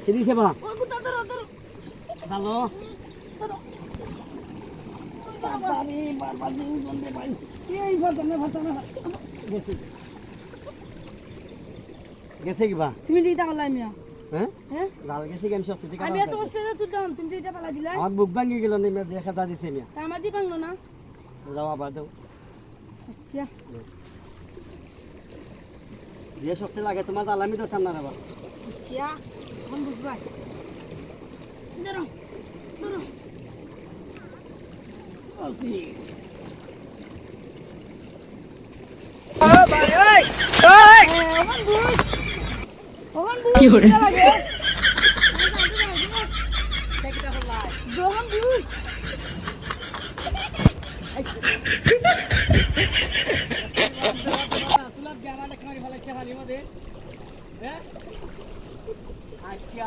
সিরিছে বা হ্যালো বাবারে বাবারে বন্ধে ভাই এই ফাটানা গেছে গেছে কি বা তুমি দিটা কলাই মিয়া হ্যাঁ হ্যাঁ লাল গেছে কেন সব ঠিক আমি এত কষ্ট করে তুলতাম তুমি দিটা পালা দিলা আমার বুক ভাঙি গেল না দেখা যা দিছে না আমার দি পাংলো না যাও আবার দাও আচ্ছা দিয়ে শক্তি লাগে তোমার আলামি তো ঠান্ডা না আচ্ছা কোন বুঝবা ধরো ধরো আসি কি করে লাগে আচ্ছা